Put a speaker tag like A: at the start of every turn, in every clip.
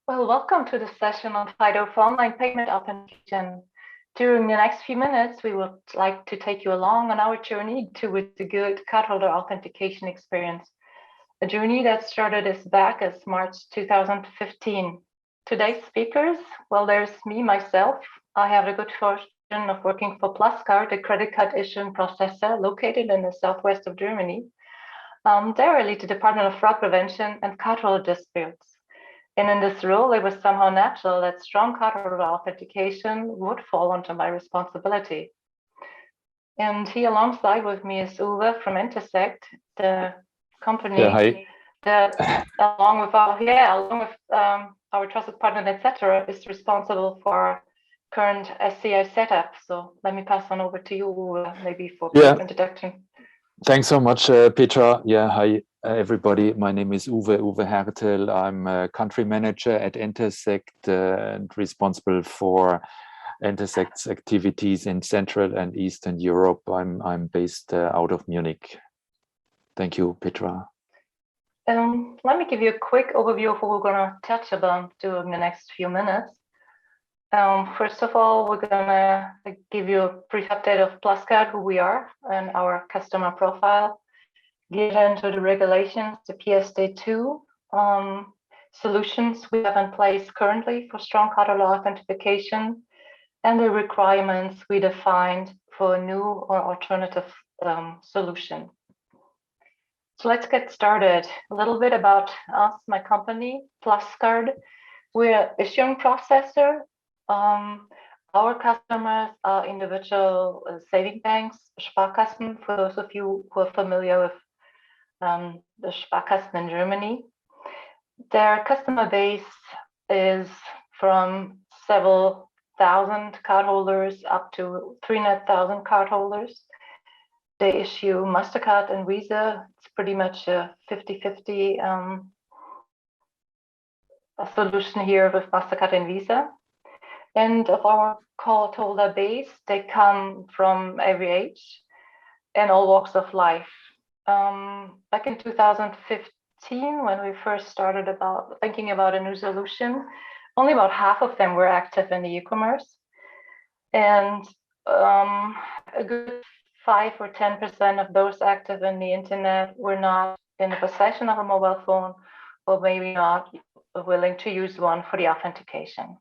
A: Well, welcome to the session on FIDO for online payment authentication. During the next few minutes, we would like to take you along on our journey towards a good cardholder authentication experience, a journey that started as back as March 2015. Today's speakers, well, there's me, myself. I have the good fortune of working for PLUSCARD, a credit card issuing processor located in the southwest of Germany. There I lead the Department of Fraud Prevention and Cardholder Disputes. And in this role, it was somehow natural that strong cardholder authentication would fall under my responsibility. And here alongside with me is Uwe from Entersekt, the company that, along with our trusted partner, etc., is responsible for current SCI setup. So let me pass on over to you, Uwe, maybe for a brief introduction.
B: Thanks so much, Petra. Hi, everybody. My name is Uwe Hertel. I'm a country manager at Entersekt and responsible for Entersekt's activities in Central and Eastern Europe. I'm based out of Munich. Thank you, Petra.
A: Let me give you a quick overview of what we're going to touch upon during the next few minutes. First of all, we're gonna give you a brief update of PLUSCARD, who we are, and our customer profile. Get into the regulations, the PSD2 solutions we have in place currently for strong cardholder authentication, and the requirements we defined for a new or alternative solution. So let's get started. A little bit about us, my company, PLUSCARD. We're an issuing processor. Our customers are individual saving banks, Sparkassen, for those of you who are familiar with the Sparkassen in Germany. Their customer base is from several thousand cardholders up to 300,000 cardholders. They issue MasterCard and Visa. It's pretty much a 50-50 solution here with MasterCard and Visa. And of our cardholder base, they come from every age and all walks of life. Back in 2015, when we first started thinking about a new solution, only about half of them were active in the e-commerce. And a good 5 or 10% of those active in the internet were not in the possession of a mobile phone, or maybe not willing to use one for the authentication.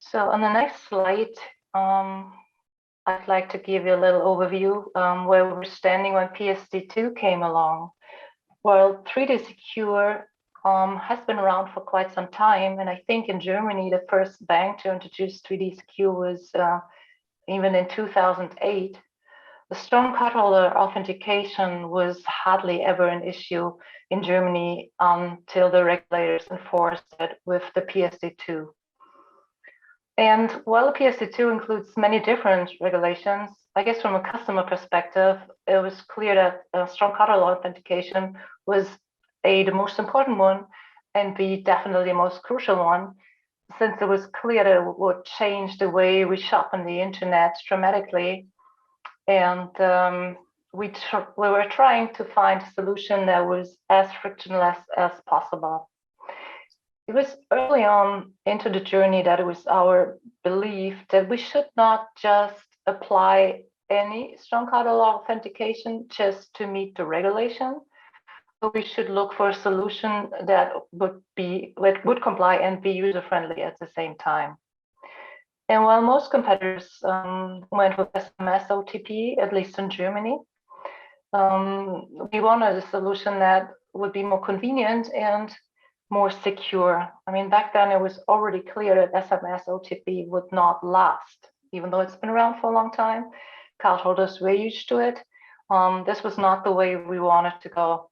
A: So on the next slide, I'd like to give you a little overview where we're standing when PSD2 came along. Well, 3D Secure has been around for quite some time, and I think in Germany, the first bank to introduce 3D Secure was even in 2008. The strong cardholder authentication was hardly ever an issue in Germany until the regulators enforced it with the PSD2. And while the PSD2 includes many different regulations, I guess from a customer perspective, it was clear that strong cardholder authentication was A, the most important one, and B, definitely the most crucial one, since it was clear that it would change the way we shop on the internet dramatically. And we were trying to find a solution that was as frictionless as possible. It was early on into the journey that it was our belief that we should not just apply any strong cardholder authentication just to meet the regulation, but we should look for a solution that would comply and be user-friendly at the same time. And while most competitors went with SMS OTP, at least in Germany, we wanted a solution that would be more convenient and more secure. I mean, back then it was already clear that SMS OTP would not last, even though it's been around for a long time. Cardholders were used to it. This was not the way we wanted to go.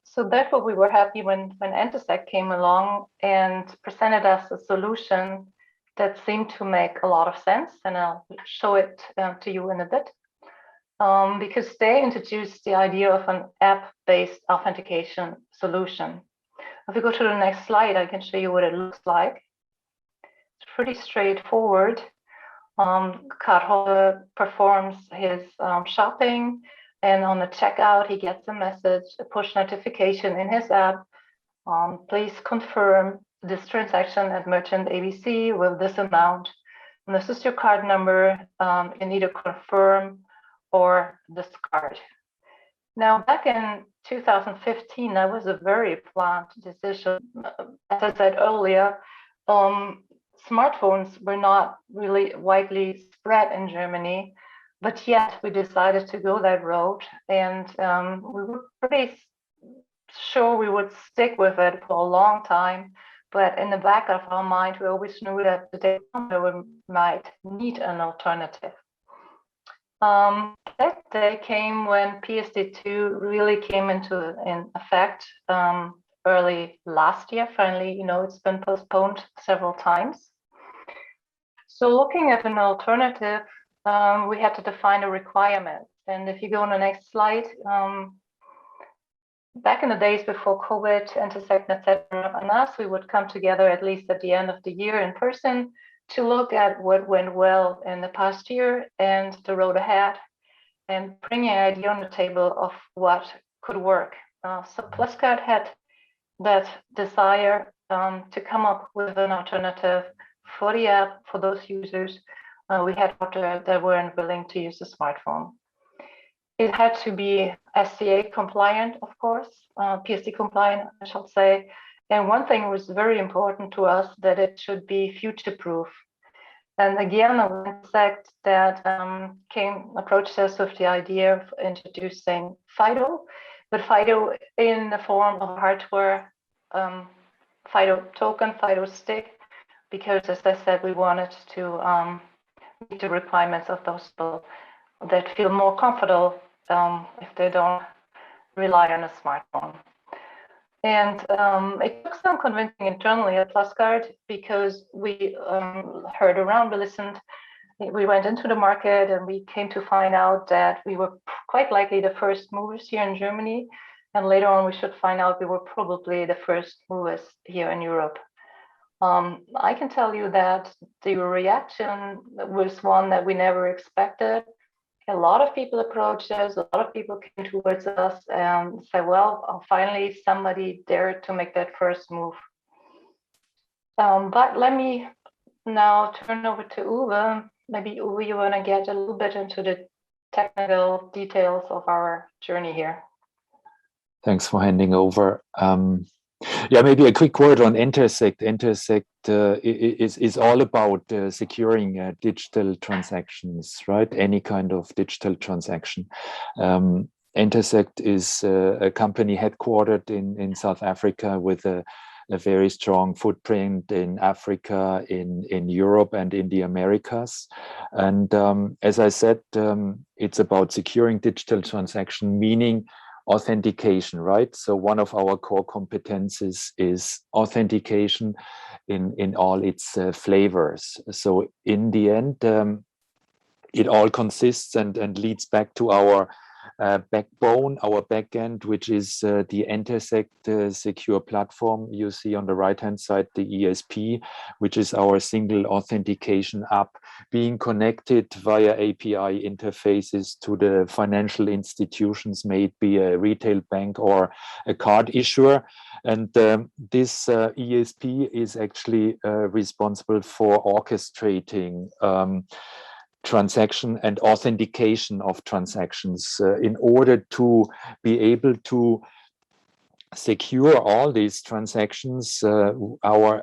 A: So therefore, we were happy when Entersekt came along and presented us a solution that seemed to make a lot of sense, and I'll show it to you in a bit. Because they introduced the idea of an app-based authentication solution. If we go to the next slide, I can show you what it looks like. It's pretty straightforward. Cardholder performs his shopping, and on the checkout, he gets a message, a push notification in his app Please confirm this transaction at merchant ABC with this amount. And this is your card number. You need to confirm or discard. Now, back in 2015, that was a very planned decision. As I said earlier, smartphones were not really widely spread in Germany, but yet we decided to go that road, and we were pretty sure we would stick with it for a long time. But in the back of our mind, we always knew that the day we might need an alternative. That day came when PSD2 really came into effect early last year. Finally, it's been postponed several times. So looking at an alternative, we had to define a requirement. And if you go on the next slide, back in the days before COVID, Entersekt, etc., and us, we would come together at least at the end of the year in person to look at what went well in the past year and the road ahead, and bring an idea on the table of what could work. So PLUSCARD had that desire to come up with an alternative for the app for those users we had out there that weren't willing to use a smartphone. It had to be SCA compliant, of course, PSD compliant, I shall say. And one thing was very important to us, that it should be future-proof. And again, Entersekt that approached us with the idea of introducing FIDO, but FIDO in the form of hardware, FIDO token, FIDO stick, because as I said, we wanted to meet the requirements of those people that feel more comfortable if they don't rely on a smartphone. And it took some convincing internally at PLUSCARD, because we heard around, we listened, we went into the market, and we came to find out that we were quite likely the first movers here in Germany. And later on, we should find out we were probably the first movers here in Europe. I can tell you that the reaction was one that we never expected. A lot of people approached us, a lot of people came towards us and said, well, finally somebody dared to make that first move. But let me now turn over to Uwe. Maybe Uwe, you want to get a little bit into the technical details of our journey here.
B: Thanks for handing over. Yeah, maybe a quick word on Entersekt. Entersekt is all about securing digital transactions, right? Any kind of digital transaction. Entersekt is a company headquartered in South Africa with a very strong footprint in Africa, in Europe, and in the Americas. And as I said, it's about securing digital transaction, meaning authentication, right? So one of our core competencies is authentication in all its flavors. So in the end, it all consists and leads back to our backbone, our backend, which is the Entersekt secure platform. You see on the right-hand side the ESP, which is our single authentication app, being connected via API interfaces to the financial institutions, may it be a retail bank or a card issuer. And this ESP is actually responsible for orchestrating transaction and authentication of transactions in order to be able to secure all these transactions. Our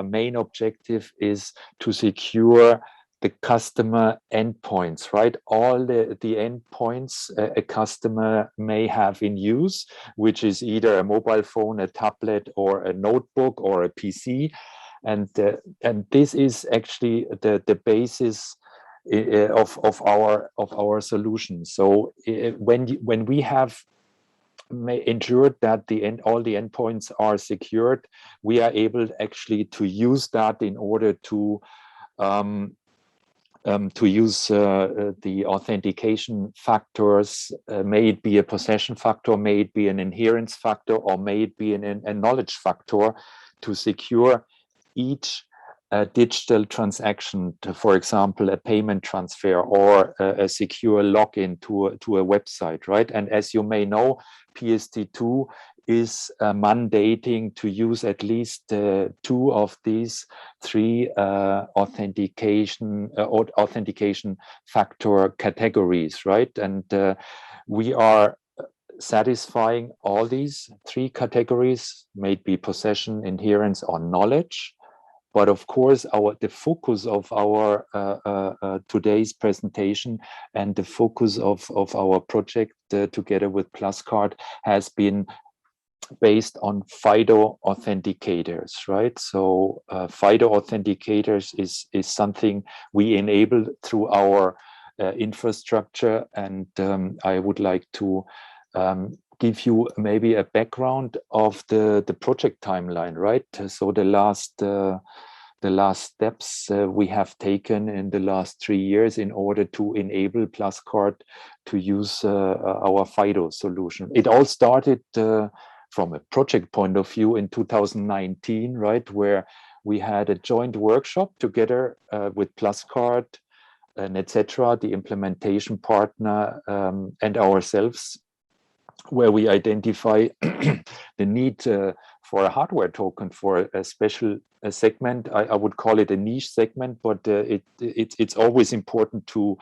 B: main objective is to secure the customer endpoints, right? All the endpoints a customer may have in use, which is either a mobile phone, a tablet, or a notebook, or a PC. And this is actually the basis of our solution. So when we have ensured that all the endpoints are secured, we are able actually to use that in order to use the authentication factors, may it be a possession factor, may it be an adherence factor, or may it be a knowledge factor, to secure each digital transaction, for example, a payment transfer or a secure login to a website, right? And as you may know, PSD2 is mandating to use at least 2 of these 3 authentication factor categories, right? And we are satisfying all these 3 categories, may it be possession, adherence, or knowledge. But of course, the focus of our today's presentation and the focus of our project together with PLUSCARD has been based on FIDO authenticators, right? So FIDO authenticators is something we enable through our infrastructure, and I would like to give you maybe a background of the project timeline, right? So the last steps we have taken in the last 3 years in order to enable PLUSCARD to use our FIDO solution. It all started from a project point of view in 2019, right, where we had a joint workshop together with PLUSCARD and etc., the implementation partner, and ourselves, where we identify the need for a hardware token for a special segment. I would call it a niche segment, but it's always important to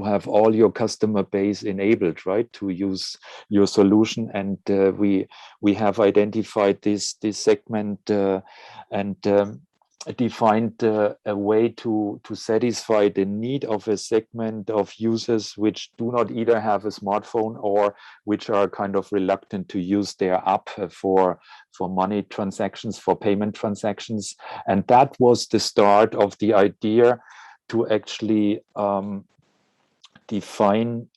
B: have all your customer base enabled, right, to use your solution. And we have identified this segment and defined a way to satisfy the need of a segment of users which do not either have a smartphone or which are kind of reluctant to use their app for money transactions, for payment transactions. And that was the start of the idea to actually define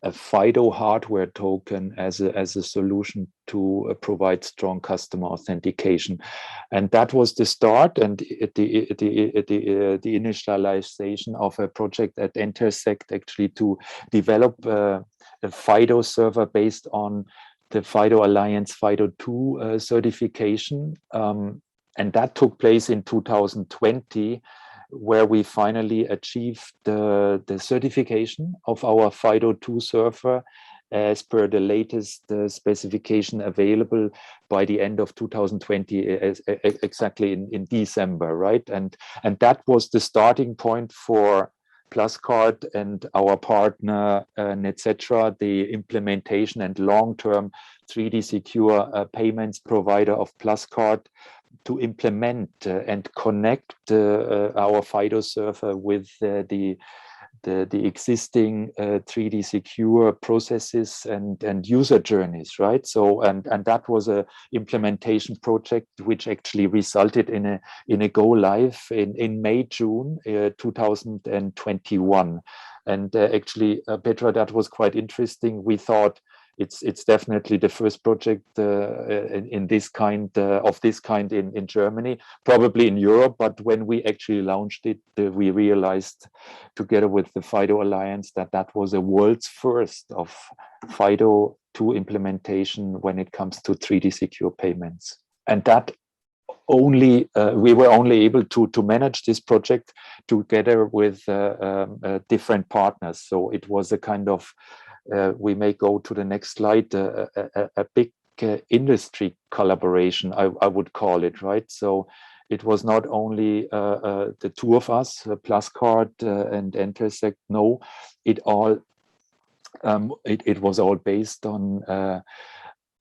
B: a FIDO hardware token as a solution to provide strong customer authentication. And that was the start and the initialization of a project at Entersekt, actually, to develop a FIDO server based on the FIDO Alliance FIDO 2 certification. And that took place in 2020, where we finally achieved the certification of our FIDO 2 server as per the latest specification available by the end of 2020, exactly in December, right? And that was the starting point for PLUSCARD and our partner, etc., the implementation and long-term 3D secure payments provider of PLUSCARD, to implement and connect our FIDO server with the existing 3D secure processes and user journeys, right? So and that was a implementation project which actually resulted in a go live in May-June 2021. And actually, Petra, that was quite interesting. We thought it's definitely the first project in this kind in Germany, probably in Europe. But when we actually launched it, we realized together with the FIDO Alliance that was a world's first of FIDO 2 implementation when it comes to 3D secure payments. And that only we were only able to manage this project together with different partners. So it was a kind of we may go to the next slide, a big industry collaboration, I would call it, right? So it was not only the two of us, PLUSCARD and Entersekt. No, it was all based on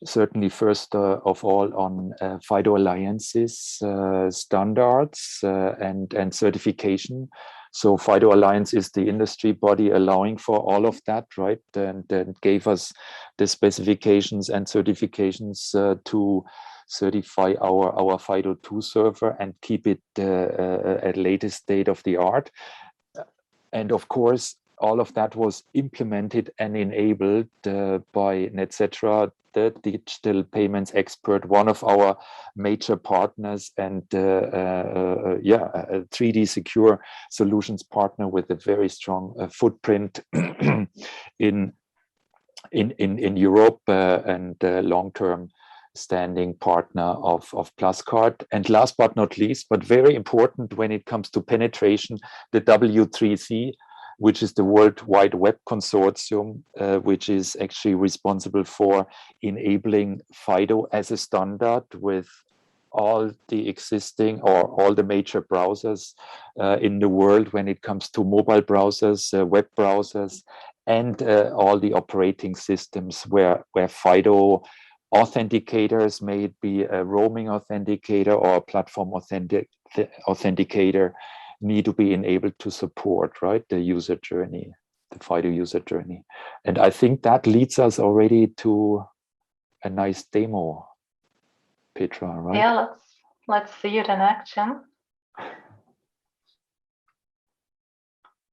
B: certainly first of all on FIDO Alliance's standards and certification. So FIDO Alliance is the industry body allowing for all of that, right? And gave us the specifications and certifications to certify our FIDO 2 server and keep it at latest state of the art. And of course, all of that was implemented and enabled by Netcetra, the digital payments expert, one of our major partners, and a 3D secure solutions partner with a very strong footprint in Europe and long-term standing partner of PLUSCARD. And last but not least, but very important when it comes to penetration, the W3C which is the World Wide Web Consortium, which is actually responsible for enabling FIDO as a standard with all the existing or all the major browsers in the world when it comes to mobile browsers, web browsers, and all the operating systems where FIDO authenticators, may it be a roaming authenticator or a platform authenticator, need to be enabled to support, right, the user journey, the FIDO user journey. And I think that leads us already to a nice demo, Petra, right?
A: Yeah, let's see it in action.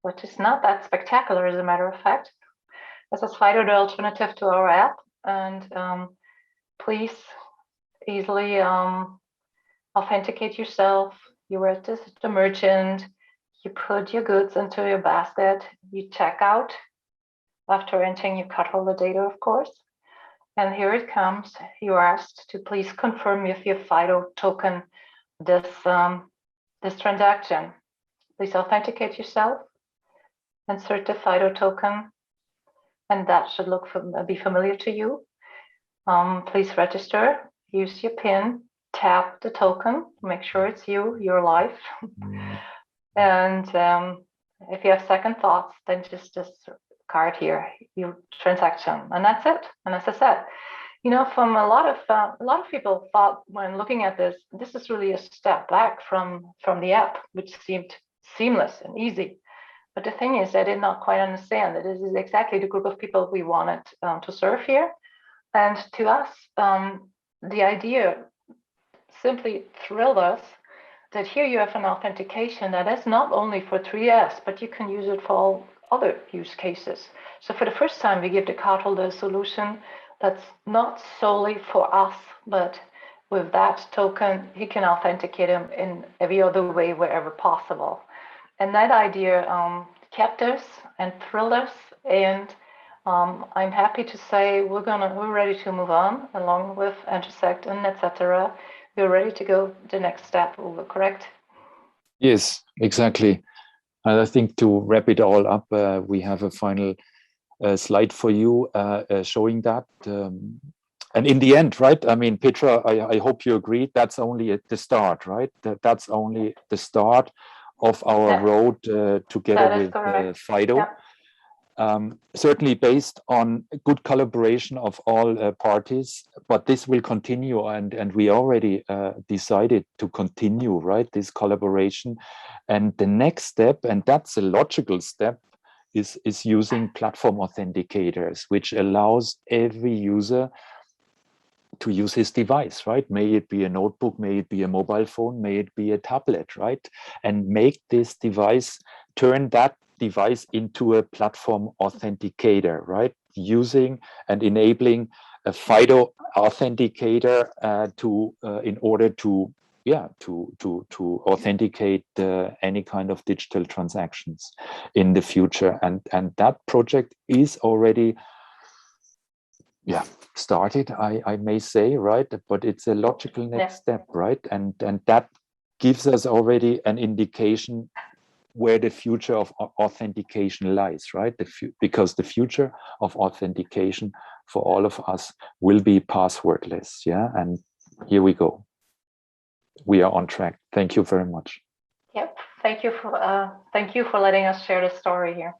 A: Which is not that spectacular, as a matter of fact. This is FIDO, the alternative to our app, and please easily authenticate yourself. You register the merchant, you put your goods into your basket, you check out after entering your cardholder data, of course. And here it comes. You are asked to please confirm if your FIDO token this transaction. Please authenticate yourself, insert the FIDO token, and that should be familiar to you. Please register, use your PIN, tap the token, make sure it's you, your life. And if you have second thoughts, then just card here, your transaction, and that's it. And as I said, you know, from a lot of people thought when looking at this is really a step back from the app, which seemed seamless and easy. But the thing is, I did not quite understand that this is exactly the group of people we wanted to serve here. And to us, the idea simply thrilled us that here you have an authentication that is not only for 3S, but you can use it for all other use cases. So for the first time, we give the cardholder a solution that's not solely for us, but with that token, he can authenticate him in every other way wherever possible. And that idea kept us and thrilled us, and I'm happy to say we're ready to move on along with Entersekt and etc. We're ready to go the next step, Uwe, correct?
B: Yes, exactly. And I think to wrap it all up, we have a final slide for you showing that. And in the end, right, I mean, Petra, I hope you agree, that's only at the start, right? That's only the start of our road together with FIDO. Yeah. Certainly based on good collaboration of all parties, but this will continue, and we already decided to continue, right, this collaboration. And the next step, and that's a logical step, is using platform authenticators, which allows every user to use his device, right? May it be a notebook, may it be a mobile phone, may it be a tablet, right? And make this device, turn that device into a platform authenticator, right? Using and enabling a FIDO authenticator in order to authenticate any kind of digital transactions in the future. And that project is already started, I may say, right? But it's a logical next step, right? And that gives us already an indication where the future of authentication lies, right? Because the future of authentication for all of us will be passwordless, yeah? And here we go. We are on track. Thank you very much.
A: Yep. Thank you for letting us share the story here.